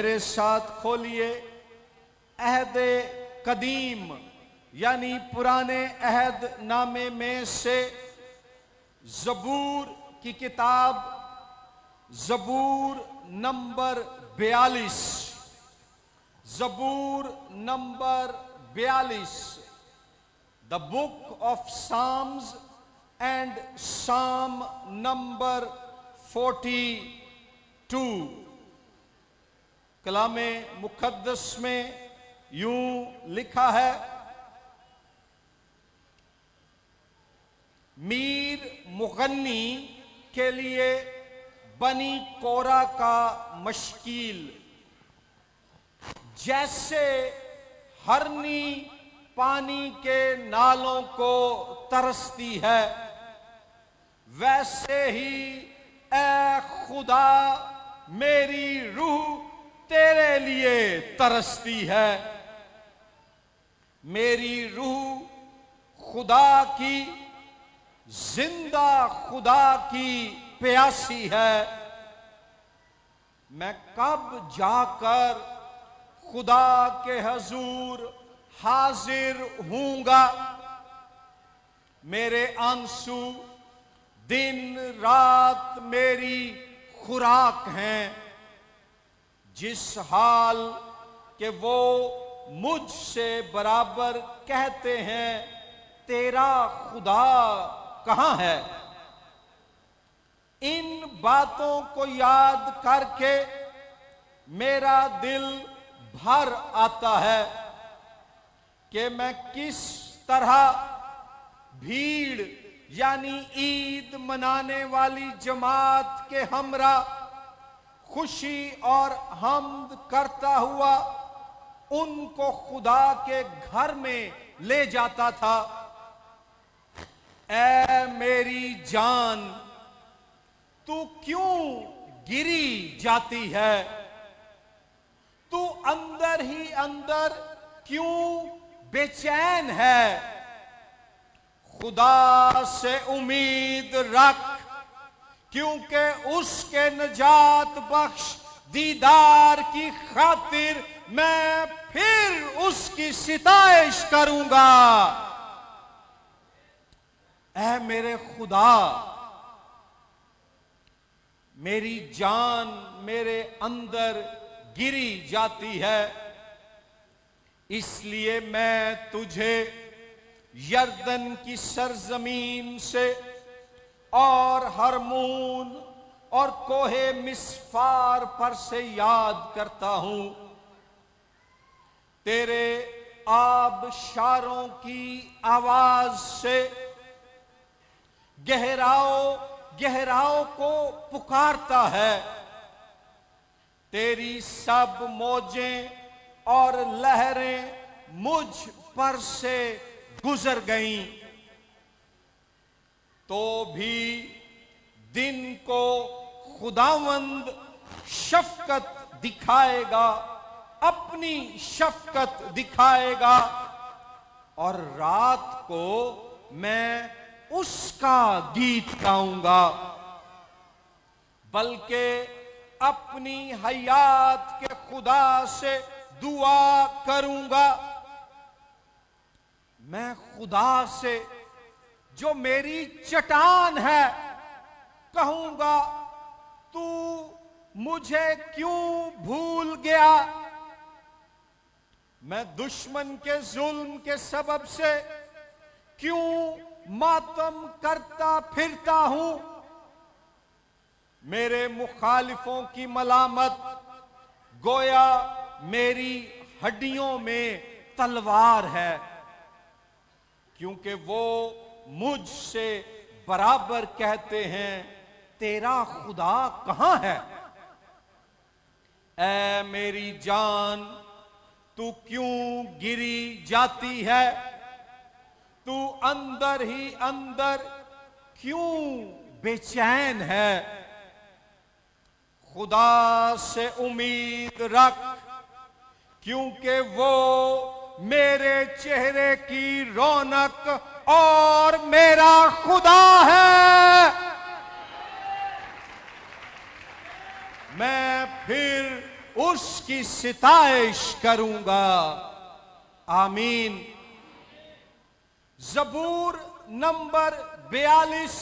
मेरे साथ खोलिए अहद कदीम यानी पुराने अहद नामे में से ज़बूर की किताब ज़बूर नंबर 42। ज़बूर number 42, the book of Psalms and Psalm number 42। कलामे मुक़द्दस में यूं लिखा है, मीर मुगन्नी के लिए बनी कोरा का मश्कील। जैसे हरनी पानी के नालों को तरसती है, वैसे ही ऐ खुदा मेरी रूह तेरे लिए तरसती है। मेरी रूह खुदा की, जिंदा खुदा की प्यासी है। मैं कब जाकर खुदा के हजूर हाजिर हूंगा। मेरे आंसू दिन रात मेरी खुराक हैं। जिस हाल के वो मुझसे बराबर कहते हैं, तेरा खुदा कहां है। इन बातों को याद करके मेरा दिल भर आता है कि मैं किस तरह भीड़ यानी ईद मनाने वाली जमात के हमरा खुशी और हम्द करता हुआ उनको खुदा के घर में ले जाता था। ऐ मेरी जान, तू क्यों गिरी जाती है। तू अंदर ही अंदर क्यों बेचैन है। खुदा से उम्मीद रख, क्योंकि उसके नजात बख्श दीदार की खातिर मैं फिर उसकी सिताइश करूंगा। ऐ मेरे खुदा, मेरी जान मेरे अंदर गिरी जाती है, इसलिए मैं तुझे यर्दन की सरजमीन से और हरमून और कोहे मिस्फार पर से याद करता हूं। तेरे आबशारों की आवाज से गहराओं गहराओं को पुकारता है। तेरी सब मौजें और लहरें मुझ पर से गुजर गईं, तो भी दिन को खुदावंद शफकत दिखाएगा, अपनी शफकत दिखाएगा, और रात को मैं उसका गीत गाऊंगा। बल्कि अपनी हयात के खुदा से दुआ करूंगा। मैं खुदा से जो मेरी चट्टान है कहूंगा, तू मुझे क्यों भूल गया। मैं दुश्मन के जुल्म के सबब से क्यों मातम करता फिरता हूं। मेरे मुखालिफों की मलामत गोया मेरी हड्डियों में तलवार है, क्योंकि वो मुझसे बराबर कहते हैं, तेरा खुदा कहां है। ऐ मेरी जान, तू क्यों गिरी जाती है। तू अंदर ही अंदर क्यों बेचैन है। खुदा से उम्मीद रख, क्योंकि वो मेरे चेहरे की रौनक और मेरा खुदा है। मैं फिर उसकी सिताइश करूंगा। आमीन। जबूर नंबर 42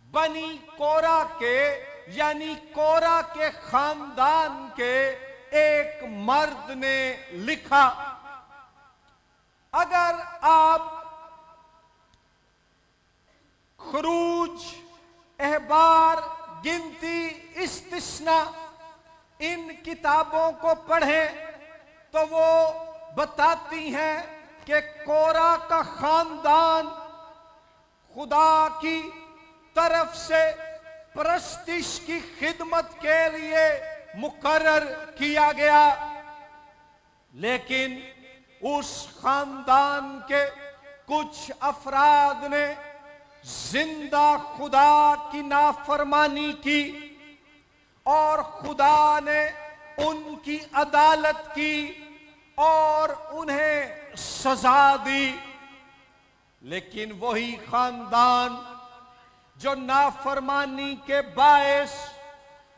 बनी कोरा के यानी कोरा के खानदान के एक मर्द ने लिखा। अगर आप खरूज, एहबार, गिनती, इस्तिस्ना इन किताबों को पढ़ें तो वो बताती हैं कि कोरा का खानदान खुदा की तरफ से परस्तिश की खिदमत के लिए मुकर्रर किया गया, लेकिन उस खानदान के कुछ अफराद ने जिंदा खुदा की नाफरमानी की और खुदा ने उनकी अदालत की और उन्हें सजा दी। लेकिन वही खानदान जो नाफरमानी के बायस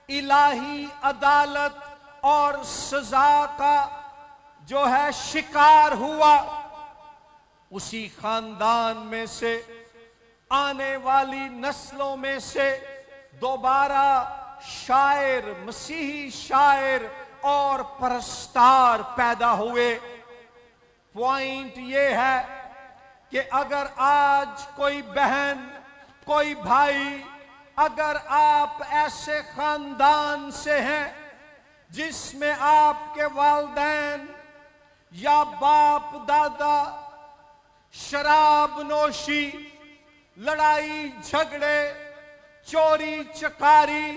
इलाही अदालत और सजा का जो है शिकार हुआ, उसी खानदान में से आने वाली नस्लों में से दोबारा शायर, मसीही शायर और परस्तार पैदा हुए। पॉइंट ये है कि अगर आज कोई बहन, कोई भाई, अगर आप ऐसे खानदान से हैं जिसमें आपके वालिदैन या बाप दादा शराब नोशी, लड़ाई झगड़े, चोरी चकारी,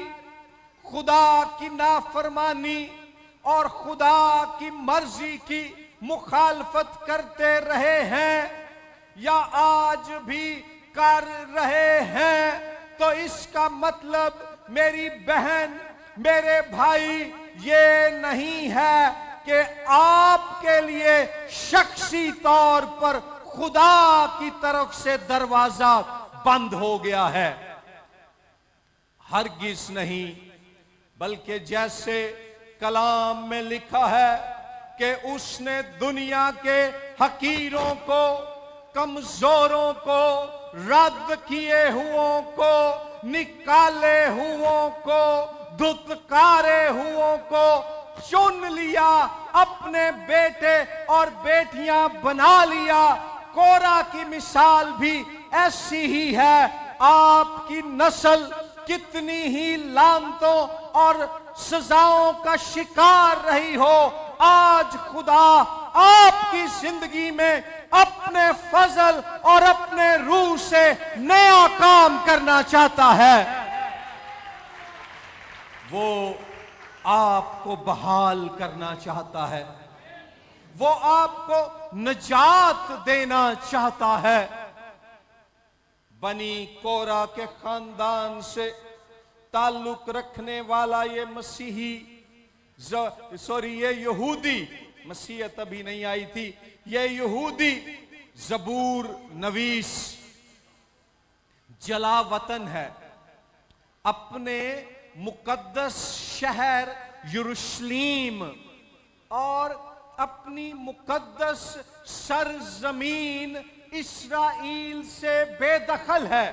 खुदा की नाफरमानी और खुदा की मर्जी की मुखालफत करते रहे हैं या आज भी कर रहे हैं, तो इसका मतलब मेरी बहन, मेरे भाई, ये नहीं है कि आपके लिए शख्सी तौर पर खुदा की तरफ से दरवाजा बंद हो गया है। हरगिज नहीं, बल्कि जैसे कलाम में लिखा है कि उसने दुनिया के हकीरों को, कमजोरों को, रद्द किए हुओं को, निकाले हुओं को, धुतकारे हुओं को चुन लिया, अपने बेटे और बेटियां बना लिया। कोरा की मिसाल भी ऐसी ही है। आपकी नस्ल कितनी ही लानतों और सजाओं का शिकार रही हो, आज खुदा आपकी जिंदगी में अपने फजल और अपने रूह से नया काम करना चाहता है। वो आपको बहाल करना चाहता है, वो आपको निजात देना चाहता है। बनी कोरा के खानदान से ताल्लुक रखने वाला ये मसीही, ये यहूदी, मसीहत अभी नहीं आई थी, ये यहूदी जबूर नवीस जलावतन है। अपने मुकद्दस शहर यरूशलेम और अपनी मुकद्दस सरजमीन इस्राइल से बेदखल है।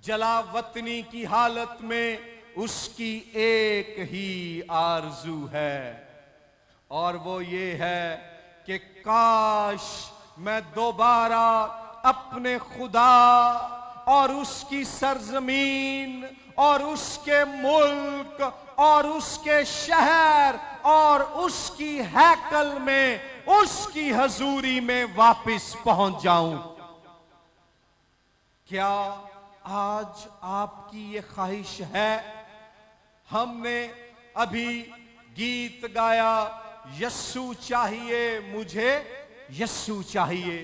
जलावतनी की हालत में उसकी एक ही आरजू है और वो ये है कि काश मैं दोबारा अपने खुदा और उसकी सरजमीन और उसके मुल्क और उसके शहर और उसकी हैकल में, उसकी हजूरी में वापस पहुंच जाऊं। क्या आज आपकी ये ख्वाहिश है? हमने अभी गीत गाया, यस्सु चाहिए मुझे, यस्सु चाहिए।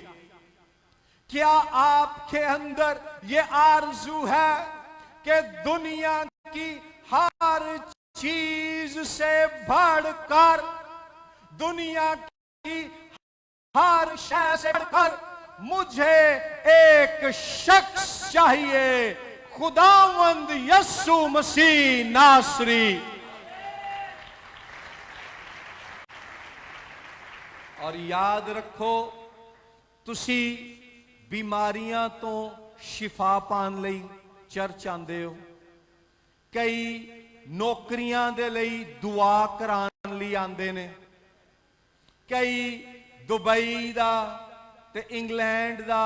क्या आपके अंदर ये आरजू है कि दुनिया की हर चीज से बढ़कर, दुनिया की हर शय से बढ़कर मुझे एक शख्स चाहिए, खुदावंद यस्सु मसीह नासरी। और याद रखो तुसी बीमारियां तो शिफा पाने लई चर्च आंदे हो, कई नौकरियां दे लई दुआ कराने लई आंदे ने, कई दुबई दा ते इंग्लैंड दा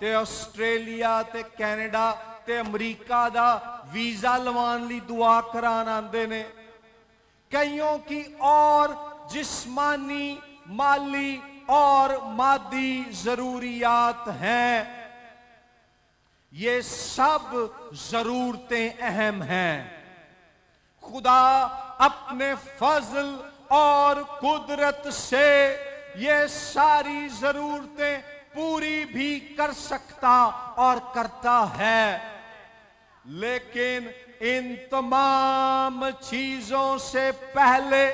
ते ऑस्ट्रेलिया ते कैनेडा ते अमरीका दा वीजा लवान ली दुआ करान आंदे ने। कईयों की और जिस्मानी, माली और मादी जरूरियात हैं। ये सब जरूरतें अहम हैं। खुदा अपने फजल और कुदरत से ये सारी जरूरतें पूरी भी कर सकता और करता है, लेकिन इन तमाम चीजों से पहले,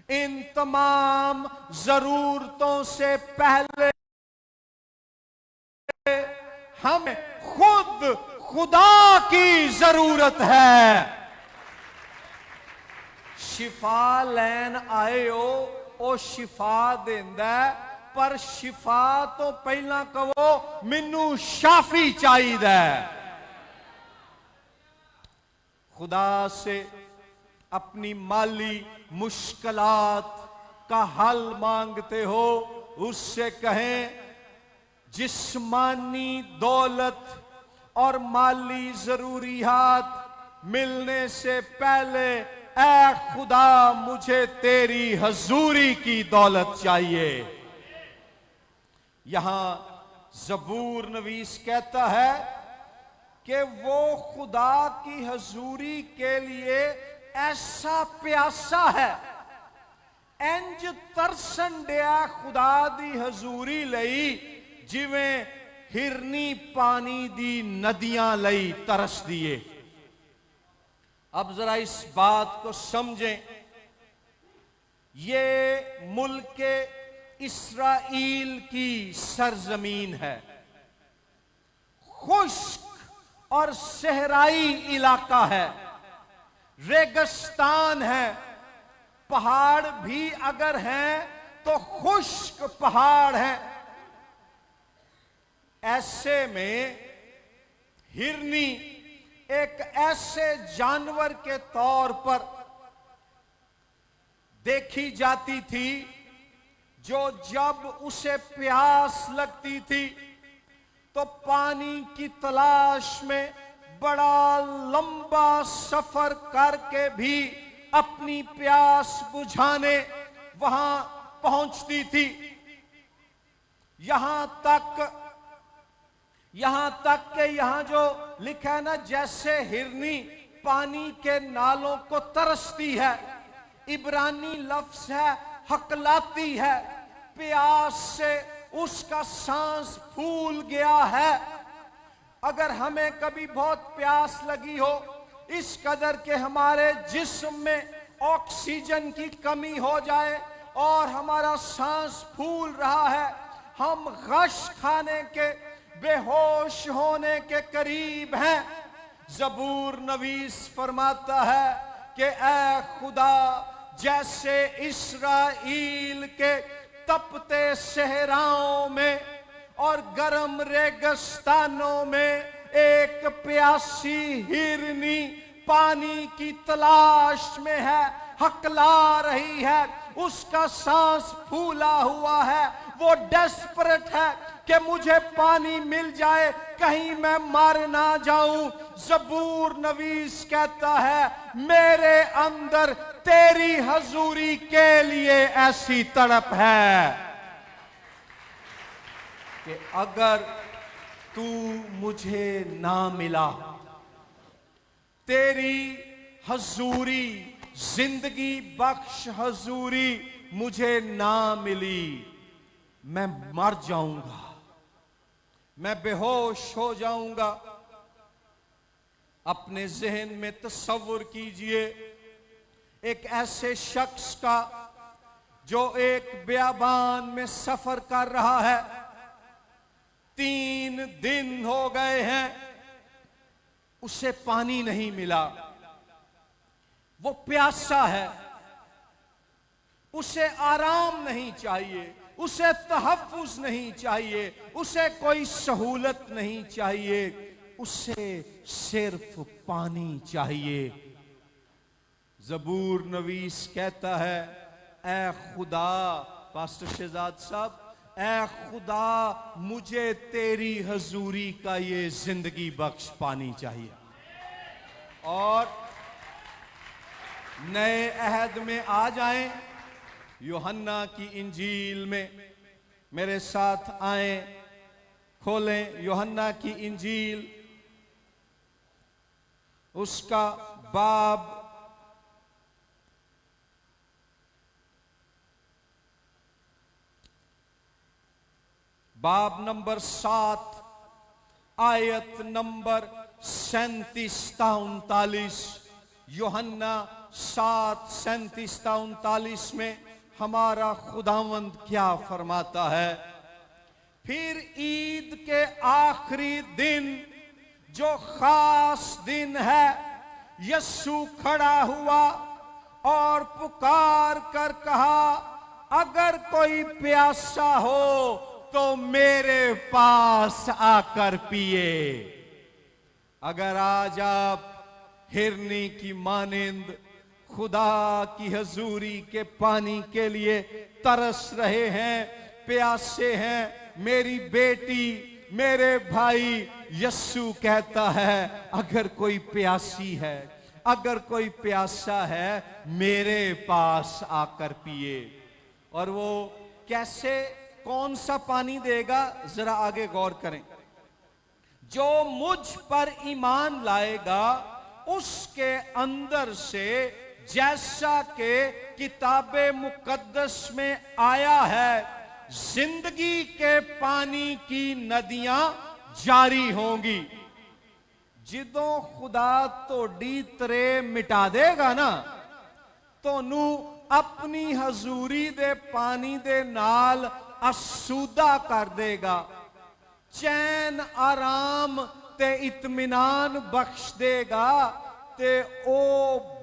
इन तमाम जरूरतों से पहले हमें खुद खुदा की जरूरत है। शिफा लैन आए हो, ओ शिफा देंदा, पर शिफा तो पहला कहो मैनू शाफी चाहिए। खुदा से अपनी माली मुश्किलात का हल मांगते हो, उससे कहें जिस्मानी दौलत और माली जरूरियात मिलने से पहले ऐ खुदा मुझे तेरी हजूरी की दौलत चाहिए। यहां ज़बूर नवीस कहता है कि वो खुदा की हजूरी के लिए ऐसा प्यासा है, इंज तरसन दिया खुदा दी हजूरी लई जिवें हिरनी पानी दी नदियां लई तरस दिए। अब जरा इस बात को समझें, ये मुल्क इस्राइल की सरजमीन है, खुश्क और सहराई इलाका है, रेगिस्तान है, पहाड़ भी अगर हैं तो खुश्क पहाड़ हैं। ऐसे में हिरनी एक ऐसे जानवर के तौर पर देखी जाती थी जो जब उसे प्यास लगती थी तो पानी की तलाश में बड़ा लंबा सफर करके भी अपनी प्यास बुझाने वहां पहुंचती थी। यहां तक के यहां जो लिखा है ना, जैसे हिरनी पानी के नालों को तरसती है, इब्रानी लफ्ज है हकलाती है, प्यास से उसका सांस फूल गया है। अगर हमें कभी बहुत प्यास लगी हो, इस कदर के हमारे जिस्म में ऑक्सीजन की कमी हो जाए और हमारा सांस फूल रहा है, हम गश खाने के, बेहोश होने के करीब हैं, ज़बूर नवीस फरमाता है कि ऐ खुदा, जैसे इस्राइल के तपते सहराओं में और गर्म रेगिस्तानों में एक प्यासी हिरनी पानी की तलाश में है, हकला रही है, उसका सांस फूला हुआ है, वो डेस्परेट है कि मुझे पानी मिल जाए, कहीं मैं मर ना जाऊं। ज़बूर नवीस कहता है मेरे अंदर तेरी हजूरी के लिए ऐसी तड़प है कि अगर तू मुझे ना मिला, तेरी हजूरी, जिंदगी बख्श हजूरी मुझे ना मिली, मैं मर जाऊंगा, मैं बेहोश हो जाऊंगा। अपने जहन में तस्वुर कीजिए एक ऐसे शख्स का जो एक बियाबान में सफर कर रहा है, 3 दिन हो गए हैं, उसे पानी नहीं मिला, वो प्यासा है, उसे आराम नहीं चाहिए, उसे तहफ्फुज नहीं चाहिए, उसे कोई सहूलत नहीं चाहिए, उसे सिर्फ पानी चाहिए। ज़बूर नवीस कहता है, ऐ खुदा, पास्टर शहजाद साहब, ऐ खुदा मुझे तेरी हजूरी का ये जिंदगी बख्श पानी चाहिए। और नए अहद में आ जाएं, यूहन्ना की इंजील में मेरे साथ आए, खोलें यूहन्ना की इंजील, उसका बाब नंबर 7 आयत नंबर 37-39। यूहन्ना 7:37-39 में हमारा खुदावंद क्या फरमाता है। फिर ईद के आखिरी दिन, जो खास दिन है, यस्सु खड़ा हुआ और पुकार कर कहा, अगर कोई प्यासा हो तो मेरे पास आकर पिए। अगर आज आप हिरनी की मानिंद खुदा की हजूरी के पानी के लिए तरस रहे हैं, प्यासे हैं, मेरी बेटी, मेरे भाई, यस्सु कहता है, अगर कोई प्यासी है, अगर कोई प्यासा है, मेरे पास आकर पिए। और वो कैसे, कौन सा पानी देगा, जरा आगे गौर करें। जो मुझ पर ईमान लाएगा उसके अंदर से, जैसा के किताबे मुकद्दस में आया है, जिंदगी के पानी की नदियां जारी होंगी। जिदों खुदा तोड़ी तरे मिटा देगा ना, तोनू अपनी हजूरी दे पानी दे नाल आसूदा कर देगा, चैन आराम ते इत्मीनान बख्श देगा। ते ओ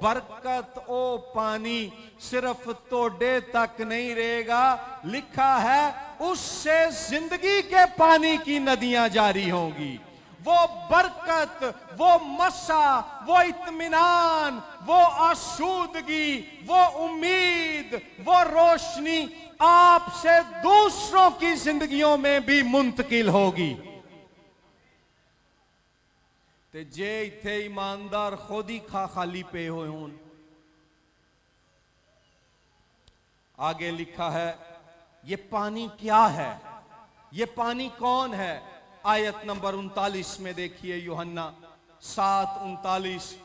बरकत, ओ पानी सिर्फ तोड़े तक नहीं रहेगा, लिखा है उससे जिंदगी के पानी की नदियां जारी होंगी। वो बरकत, वो मसा, वो इत्मीनान, वो आसूदगी, वो उम्मीद, वो रोशनी आपसे दूसरों की जिंदगियों में भी मुंतकिल होगी। ते जे इथे ईमानदार खुद ही खाली पे हुए हों। आगे लिखा है, ये पानी क्या है, ये पानी कौन है। आयत नंबर 39 में देखिए, यूहन्ना 7:39,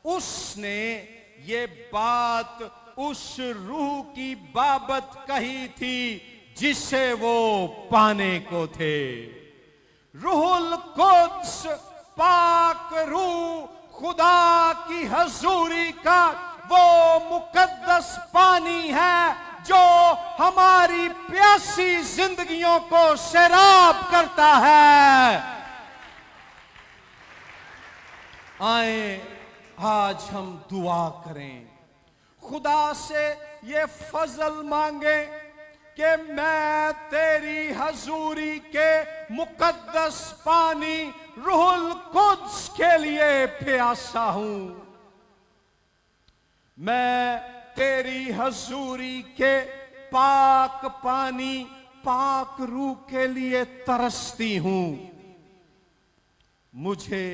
उसने ये बात उस रूह की बाबत कही थी जिसे वो पाने को थे। रूहुल कुद्स, पाक रूह, खुदा की हजूरी का वो मुकद्दस पानी है जो हमारी प्यासी जिंदगियों को सैराब करता है। आए आज हम दुआ करें, खुदा से ये फजल मांगे कि मैं तेरी हजूरी के मुकद्दस पानी रूहुल कुद्स के लिए प्यासा हूं। मैं तेरी हजूरी के पाक पानी, पाक रूह के लिए तरसती हूं। मुझे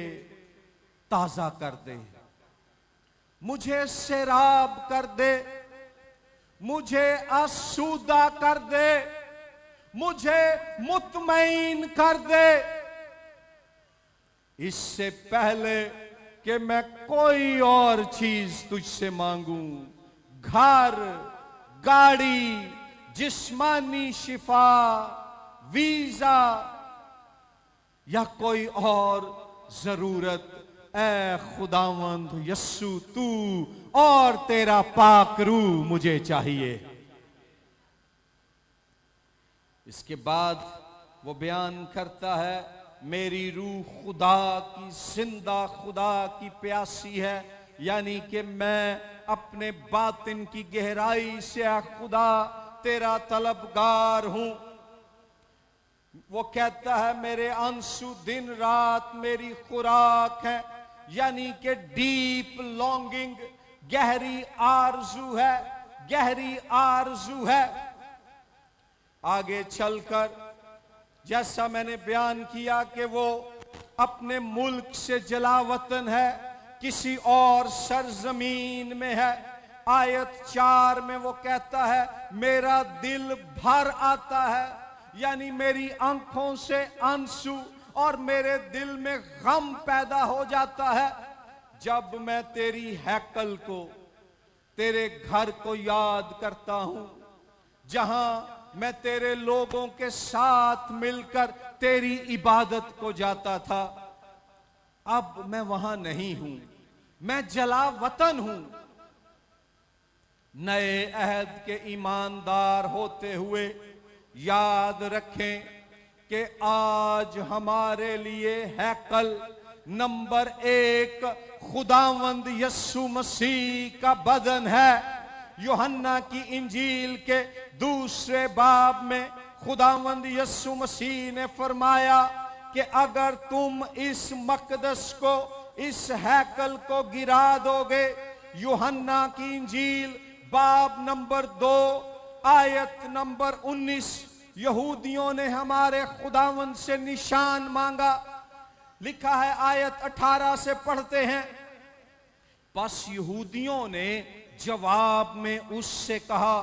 ताजा कर दे, मुझे सैराब कर दे, मुझे आसूदा कर दे, मुझे मुतमईन कर दे। इससे पहले कि मैं कोई और चीज तुझसे मांगूं, घर, गाड़ी, जिस्मानी शिफा, वीजा या कोई और जरूरत, ऐ खुदावंद यस्सु, तू और तेरा पाक रूह मुझे चाहिए। इसके बाद वो बयान करता है, मेरी रूह खुदा की, जिंदा खुदा की प्यासी है, यानी कि मैं अपने बातिन की गहराई से आ खुदा तेरा तलबगार हूं। वो कहता है मेरे आंसू दिन रात मेरी खुराक है, यानी कि डीप लॉन्गिंग, गहरी आरजू है, गहरी आरजू है। आगे चलकर जैसा मैंने बयान किया कि वो अपने मुल्क से जलावतन है, किसी और सरजमीन में है। आयत 4 में वो कहता है मेरा दिल भर आता है, यानी मेरी आंखों से आंसू और मेरे दिल में गम पैदा हो जाता है जब मैं तेरी हैकल को, तेरे घर को याद करता हूं, जहां मैं तेरे लोगों के साथ मिलकर तेरी इबादत को जाता था। अब मैं वहां नहीं हूं, मैं जला वतन हूं। नए अहद के ईमानदार होते हुए याद रखें कि आज हमारे लिए हैकल नंबर 1 खुदावंद यस्सु मसीह का बदन है। यूहन्ना की इंजील के 2 बाब में खुदावंद यस्सु मसीह ने फरमाया कि अगर तुम इस मकदस को, इस हैकल को गिरा दोगे, यूहन्ना की इंजील बाब नंबर 2 आयत नंबर 19, यहूदियों ने हमारे खुदावंद से निशान मांगा। लिखा है आयत 18 से पढ़ते हैं, बस यहूदियों ने जवाब में उससे कहा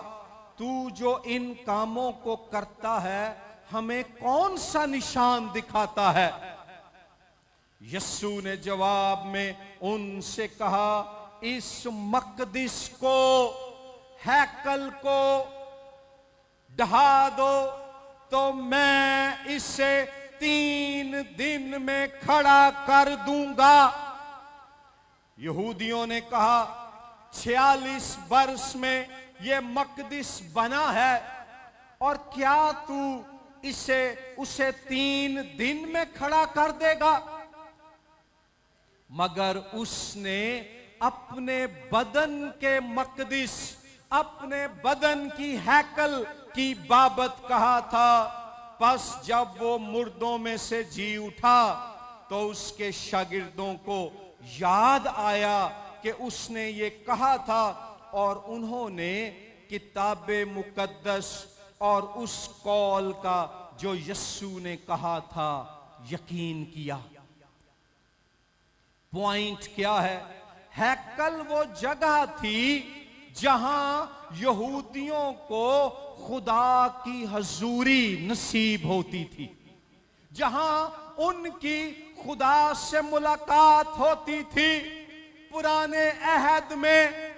तू जो इन कामों को करता है हमें कौन सा निशान दिखाता है। यस्सु ने जवाब में उनसे कहा इस मकदिस को, हैकल को ढहा दो तो मैं इसे 3 दिन में खड़ा कर दूंगा। यहूदियों ने कहा 46 वर्ष में यह मकदिस बना है और क्या तू उसे 3 दिन में खड़ा कर देगा। मगर उसने अपने बदन के मकदिस, अपने बदन की हैकल की बाबत कहा था। बस जब वो मुर्दों में से जी उठा तो उसके शागिर्दों को याद आया कि उसने ये कहा था और उन्होंने किताबे मुकद्दस और उस कौल का जो यस्सु ने कहा था यकीन किया। पॉइंट क्या है? हैकल वो जगह थी जहां यहूदियों को खुदा की हजूरी नसीब होती थी, जहां उनकी खुदा से मुलाकात होती थी पुराने अहद में।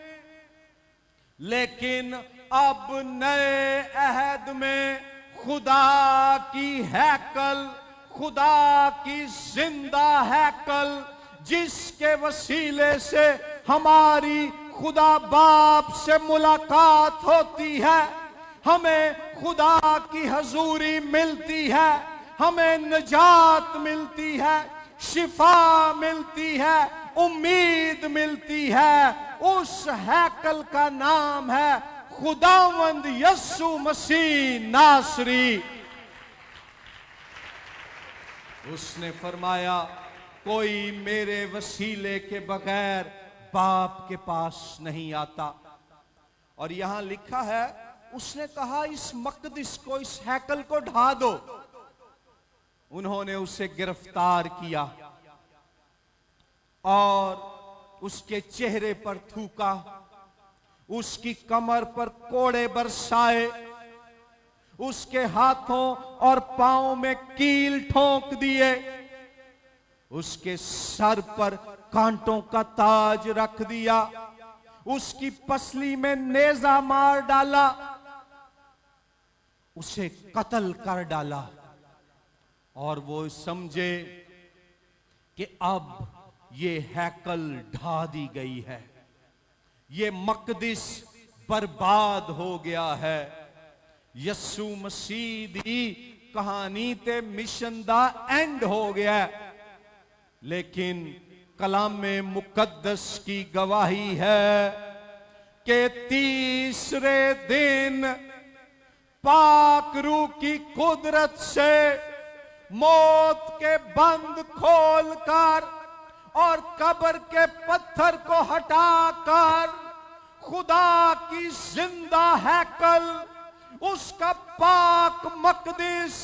लेकिन अब नए अहद में खुदा की हैकल, खुदा की जिंदा हैकल, जिसके वसीले से हमारी खुदा बाप से मुलाकात होती है, हमें खुदा की हजूरी मिलती है, हमें निजात मिलती है, शिफा मिलती है, उम्मीद मिलती है। उस हैकल का नाम है खुदावंद यस्सु मसीह नासरी। उसने फरमाया कोई मेरे वसीले के बगैर बाप के पास नहीं आता। और यहां लिखा है उसने कहा इस मकदिस को, इस हैकल को ढा दो। उन्होंने उसे गिरफ्तार किया और उसके चेहरे पर थूका, उसकी कमर पर कोड़े बरसाए, उसके हाथों और पांवों में कील ठोंक दिए, उसके सर पर कांटों का ताज रख दिया, उसकी पसली में नेजा मार डाला, उसे कत्ल कर डाला। और वो समझे कि अब ये हैकल ढा दी गई है, ये मकदिस बर्बाद हो गया है। यस्सु मसीह दी कहानी ते मिशन दा एंड हो गया। लेकिन कलाम मुकद्दस की गवाही है कि तीसरे दिन पाक रूह की कुदरत से मौत के बंद खोलकर और कब्र के पत्थर को हटाकर खुदा की जिंदा हैकल, उसका पाक मकदिस,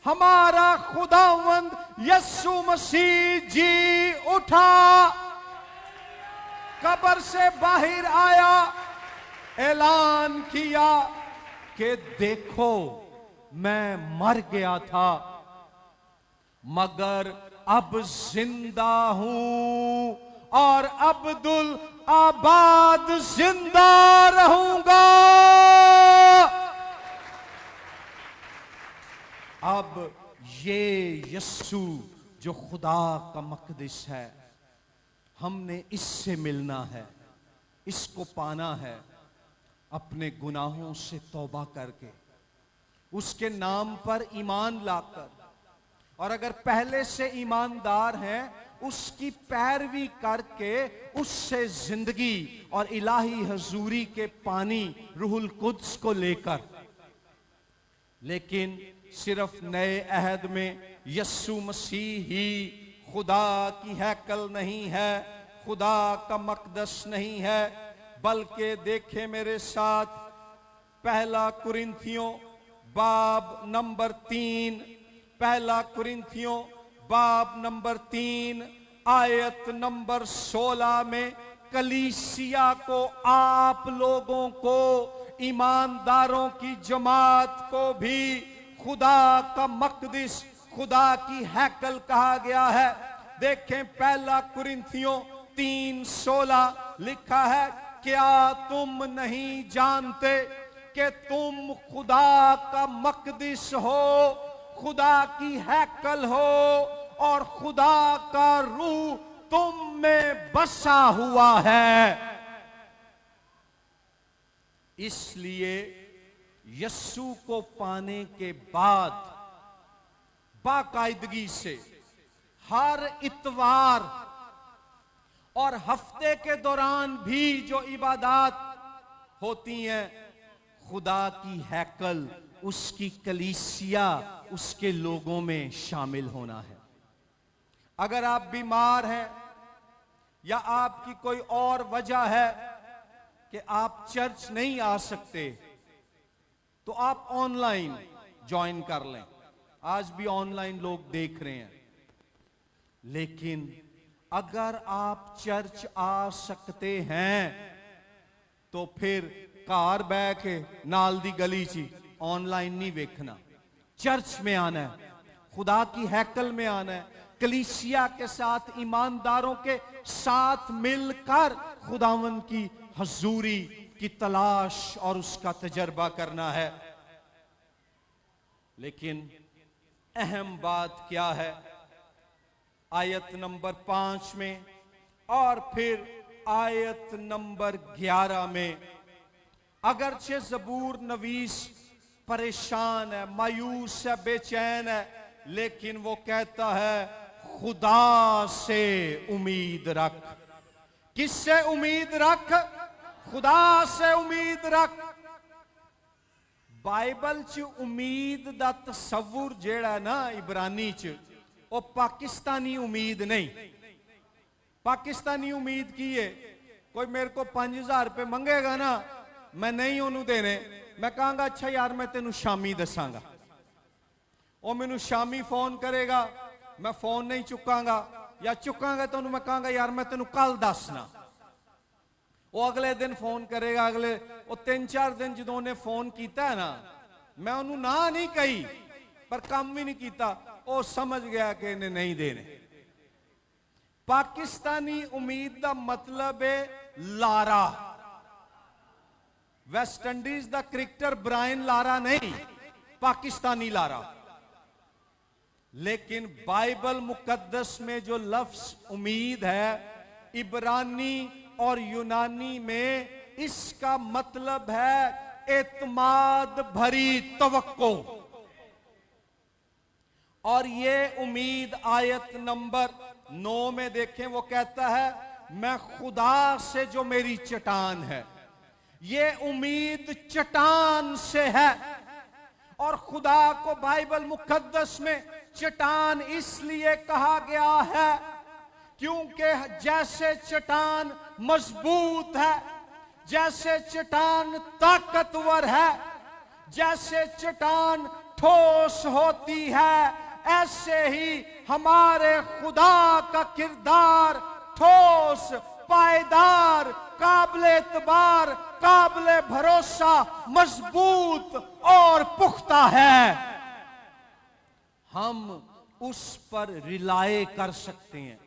हमारा खुदावंद यीशु मसीह जी उठा, कब्र से बाहर आया, ऐलान किया कि देखो मैं मर गया था मगर अब जिंदा हूं और अब्दुल आबाद जिंदा रहूंगा। अब ये यीशु जो खुदा का मकदस है, हमने इससे मिलना है, इसको पाना है अपने गुनाहों से तौबा करके, उसके नाम पर ईमान लाकर, और अगर पहले से ईमानदार हैं उसकी पैरवी करके उससे जिंदगी और इलाही हजूरी के पानी रूहुल कुद्स को लेकर। लेकिन सिर्फ नए अहद में यीशु मसीह ही खुदा की हैकल नहीं है, खुदा का मकदस नहीं है, बल्कि देखे मेरे साथ पहला कुरिन्थियों बाब नंबर 3, पहला कुरिन्थियों बाब नंबर 3 आयत नंबर 16 में कलीसिया को, आप लोगों को, ईमानदारों की जमात को भी खुदा का मकदिस, खुदा की हैकल कहा गया है। देखें पहला कुरिन्थियों 3:16 लिखा है, क्या तुम नहीं जानते कि तुम खुदा का मकदिस हो, खुदा की हैकल हो और खुदा का रूह तुम में बसा हुआ है। इसलिए यीशु को पाने के बाद बाकायदगी से हर इतवार और हफ्ते के दौरान भी जो इबादत होती हैं, खुदा की हैकल, उसकी कलीसिया, उसके लोगों में शामिल होना है। अगर आप बीमार हैं या आपकी कोई और वजह है कि आप चर्च नहीं आ सकते, तो आप ऑनलाइन ज्वाइन कर लें। आज भी ऑनलाइन लोग देख रहे हैं। लेकिन अगर आप चर्च आ सकते हैं तो फिर कार बह के नाल दी गली ची ऑनलाइन नहीं देखना, चर्च में आना है, खुदा की हैकल में आना है, कलीसिया के साथ, ईमानदारों के साथ मिलकर खुदावन की हजूरी की तलाश और उसका तजर्बा करना है। लेकिन अहम बात क्या है? आयत नंबर 5 में और फिर आयत नंबर 11 में, अगरचे ज़बूर नवीस परेशान है, मायूस है, बेचैन है, लेकिन वो कहता है खुदा से उम्मीद रख। किससे उम्मीद रख? खुदा से उम्मीद रख। बाइबल च उम्मीद दा तसव्वुर जेड़ा ना इब्रानी च, वो पाकिस्तानी उम्मीद नहीं। पाकिस्तानी उम्मीद की है, कोई मेरे को 5000 रुपए मंगेगा ना, मैं नहीं ओनू देने, मैं कहूंगा अच्छा यार मैं तेनू शामी दसांगा। वो मैनू शामी फोन करेगा, मैं फोन नहीं चुकांगा, या चुकांगा तो मैं कहूंगा यार मैं तेनू कल दसना। वो अगले दिन फोन करेगा, अगले वो 3-4 दिन जो उन्हें फोन किया है ना, मैं उन्होंने ना नहीं कही पर काम भी नहीं किया, वो समझ गया कि इन्हें नहीं देने। पाकिस्तानी उम्मीद का मतलब है लारा। वेस्ट इंडीज का क्रिकेटर ब्रायन लारा नहीं, पाकिस्तानी लारा। लेकिन बाइबल मुकद्दस में जो लफ्ज उम्मीद है, इब्रानी और यूनानी में इसका मतलब है एतमाद भरी तवक्को। और ये उम्मीद आयत नंबर 9 में देखें, वो कहता है मैं खुदा से जो मेरी चट्टान है। ये उम्मीद चट्टान से है। और खुदा को बाइबल मुकद्दस में चट्टान इसलिए कहा गया है क्योंकि जैसे चट्टान मजबूत है, जैसे चट्टान ताकतवर है, जैसे चट्टान ठोस होती है, ऐसे ही हमारे खुदा का किरदार ठोस, पायदार, काबिल एतबार, काबिल भरोसा, मजबूत और पुख्ता है। हम उस पर रिलाय कर सकते हैं,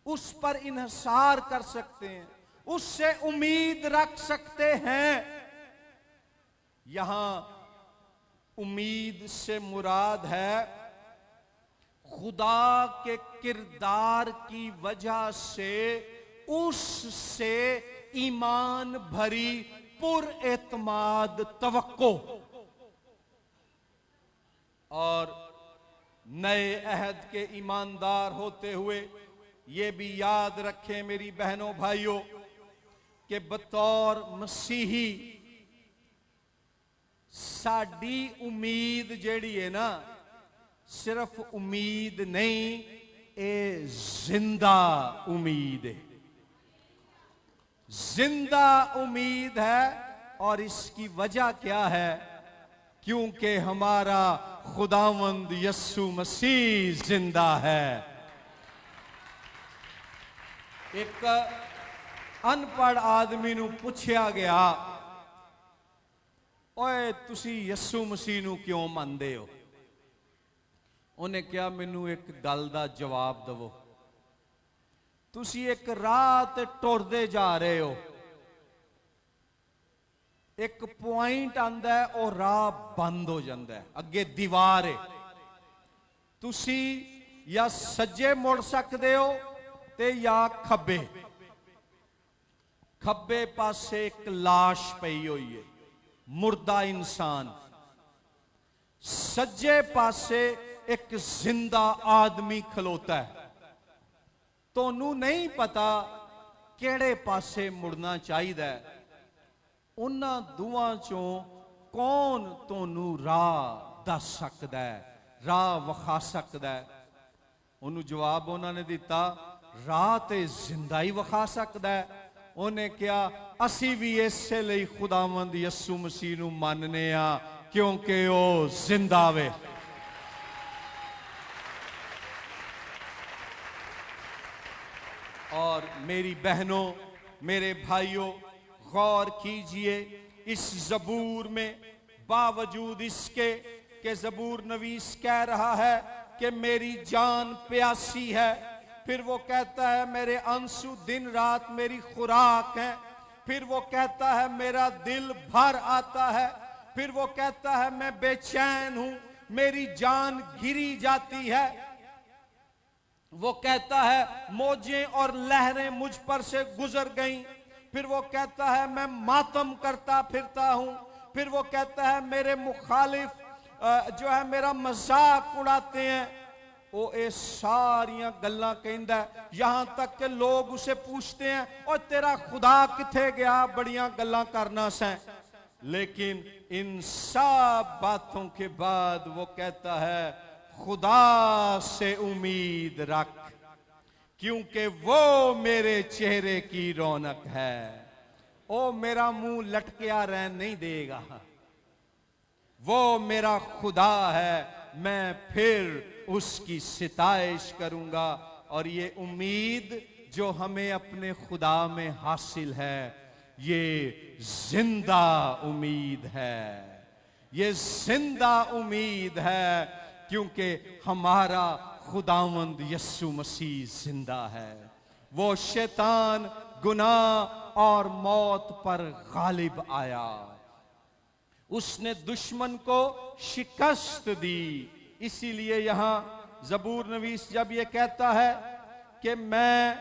उस पर इन्हिसार कर सकते हैं, उससे उम्मीद रख सकते हैं। यहां उम्मीद से मुराद है खुदा के किरदार की वजह से उससे ईमान भरी पुरएतमाद तवक्को। और नए अहद के ईमानदार होते हुए ये भी याद रखें मेरी बहनों भाइयों कि बतौर मसीही साडी उम्मीद जेड़ी है ना, सिर्फ उम्मीद नहीं, ये जिंदा उम्मीद है, जिंदा उम्मीद है। और इसकी वजह क्या है? क्योंकि हमारा खुदावंद यस्सु मसीह जिंदा है। एक अनपढ़ आदमी नूं पुछया गया, ओए तुसी यस्सु मसीह नूं क्यों मनदे हो? उन्हें क्या, मैनू एक गल दा जवाब दवो। तुसी एक रात टुरदे जा रहे हो, एक पॉइंट आंदा है और राह बंद हो जाता है, अगे दीवार है। तुसी या सज्जे मुड़ सकते हो ते या खब्बे। खब्बे पासे एक लाश पई हुई है, मुर्दा इंसान। सज्जे पासे एक जिंदा आदमी खलोता है। तोनू नहीं पता केड़े पासे मुड़ना चाहिए। उन्हां दुआं चों कौन तोनू राह दस सकदा है, राह वखा सकदा है? उन्होंने जवाब उन्होंने दिता, राह ते जिंदा ही वखा सकदा है। उन्हें क्या, असी भी इसे लिए खुदावंद यस्सु मसीह नूं मनने आ क्योंकि वो जिंदा वे। और मेरी बहनों, मेरे भाइयों, गौर कीजिए इस जबूर में, बावजूद इसके कि जबूर नवीस कह रहा है कि मेरी जान प्यासी है, फिर वो कहता है मेरे आंसू दिन रात मेरी खुराक है, फिर वो कहता है मेरा दिल भर आता है, फिर वो कहता है मैं बेचैन हूं, मेरी जान गिरी जाती है। वो कहता है मौजें और लहरें मुझ पर से गुजर गईं। फिर वो कहता है मैं मातम करता फिरता हूं। फिर वो कहता है मेरे मुखालिफ जो है मेरा मजाक उड़ाते हैं। वो ये सारियां गल्लां कहंदा है, यहां तक कि लोग उसे पूछते हैं और तेरा खुदा किथे गया, बड़ियां गल्लां करना सैं। लेकिन इन सब बातों के बाद वो कहता है खुदा से उम्मीद रख, क्योंकि वो मेरे चेहरे की रौनक है। ओ मेरा मुंह लटकिया रहने नहीं देगा, वो मेरा खुदा है, मैं फिर उसकी सिताइश करूंगा। और ये उम्मीद जो हमें अपने खुदा में हासिल है, ये जिंदा उम्मीद है, ये जिंदा उम्मीद है, क्योंकि हमारा खुदावंद यस्सु मसीह जिंदा है। वो शैतान, गुनाह और मौत पर गालिब आया, उसने दुश्मन को शिकस्त दी। इसीलिए यहां जबूर नवीस जब ये कहता है कि मैं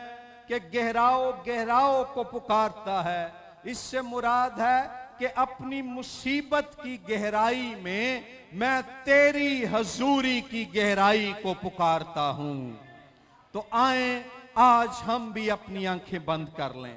के गहराओ गहराओ को पुकारता है, इससे मुराद है कि अपनी मुसीबत की गहराई में मैं तेरी हजूरी की गहराई को पुकारता हूं। तो आए आज हम भी अपनी आंखें बंद कर लें